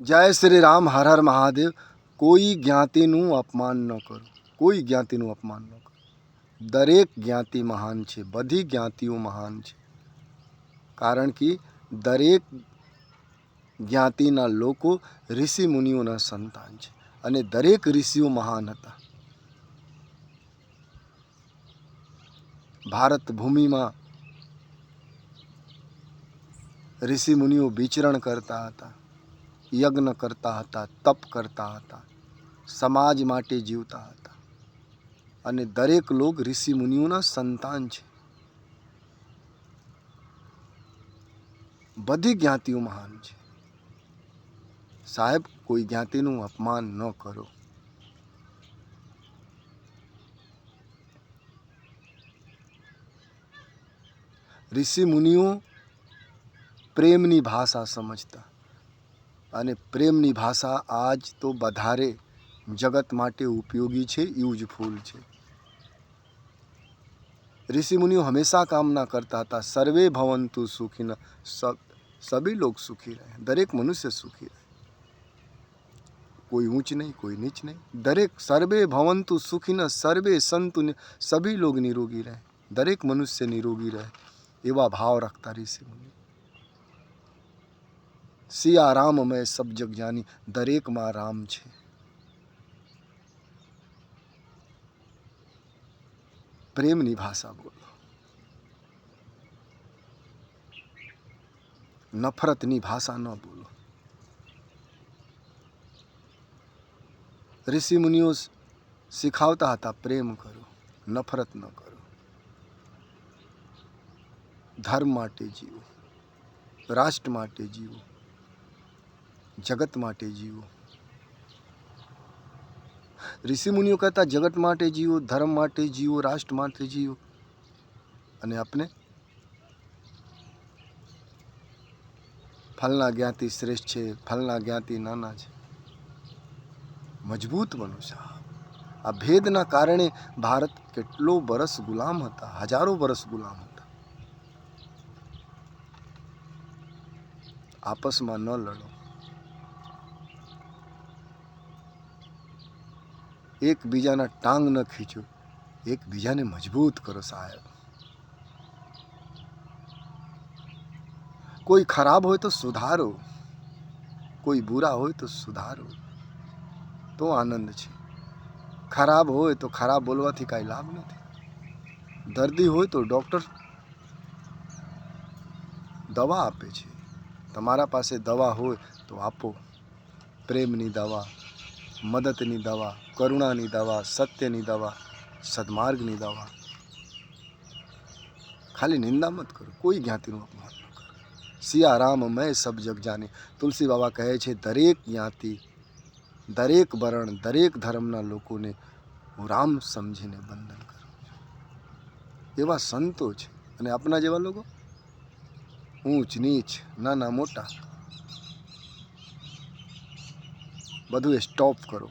जय श्री राम, हर हर महादेव। कोई જ્ઞાતિનું અપમાન ન કરો, કોઈ જ્ઞાતિનું અપમાન ન કરો. દરેક જ્ઞાતિ મહાન છે, બધી જ્ઞાતિઓ મહાન છે. કારણ કે દરેક જ્ઞાતિના લોકો ઋષિ મુનિઓના સંતાન છે અને દરેક ઋષિઓ મહાન હતા. ભારત ભૂમિમાં ઋષિ મુનિઓ વિચરણ કરતા હતા, યજ્ઞ કરતા હતા, તપ કરતા હતા, સમાજ માટે જીવતા હતા અને દરેક લોક ઋષિ મુનિઓના સંતાન છે. બધી જ્ઞાતિઓ મહાન છે. સાહેબ, કોઈ જ્ઞાતિનું અપમાન ન કરો. ઋષિ મુનિઓ પ્રેમની ભાષા સમજતા અને પ્રેમની ભાષા આજ તો વધારે જગત માટે ઉપયોગી છે, યુઝફુલ છે. ऋषि मुनियों हमेशा कामना करता था सर्वे भवन्तु सुखिनः, सभी लोग सुखी रहे, दरेक मनुष्य सुखी रहे, कोई ऊंच नहीं, कोई नीच नहीं. दरेक सर्वे भवन्तु सुखिनः, सर्वे संतु, सभी लोग निरोगी रहे, दरेक मनुष्य निरोगी रहे, एवा भाव रखता ऋषि मुनि. सिया राम मैं सब जग जानी, दरेक માં રામ છે. પ્રેમની ભાષા બોલો, નફરતની ભાષા ન બોલો. ઋષિ મુનિઓ શીખવતા હતા પ્રેમ કરો, નફરત ન કરો. ધર્મ માટે જીવો, રાષ્ટ્ર માટે જીવો, જગત માટે જીવો. ऋषि मुनियों कहता जगत माटे जीवो, धर्म माटे जीवो, राष्ट्र माटे जीवो અને अपने फलना ज्ञाति श्रेष्ठ છે, फलना ज्ञाति નાના છે. મજબૂત બનો સાહેબ. આ ભેદના કારણે ભારત કેટલો વર્ષ ગુલામ હતા, હજારો વર્ષ ગુલામ હતા. આપસમાં ન લડો, એકબીજાના ટાંગ ન ખીંચો, એકબીજાને મજબૂત કરો સાહેબ. કોઈ ખરાબ હોય તો સુધારો, કોઈ બુરા હોય તો સુધારો, તો આનંદ છે. ખરાબ હોય તો ખરાબ બોલવાથી કાંઈ લાભ નથી. દર્દી હોય તો ડૉક્ટર દવા આપે છે. તમારા પાસે દવા હોય તો આપો. પ્રેમની દવા, મદદની દવા, કરુણાની દવા, સત્યની દવા, સદમાર્ગની દવા. ખાલી નિંદા મત કરો, કોઈ જ્ઞાતિનું અપમાન ન કરો. સિયા રામ મેં સબ જગ જાને. તુલસી બાબા કહે છે દરેક જ્ઞાતિ, દરેક વર્ણ, દરેક ધર્મના લોકોને હું રામ સમજીને બંધન કરું છું. એવા સંતો છે અને આપણા જેવા લોકો ઊંચ નીચ, નાના મોટા બધું સ્ટોપ કરો.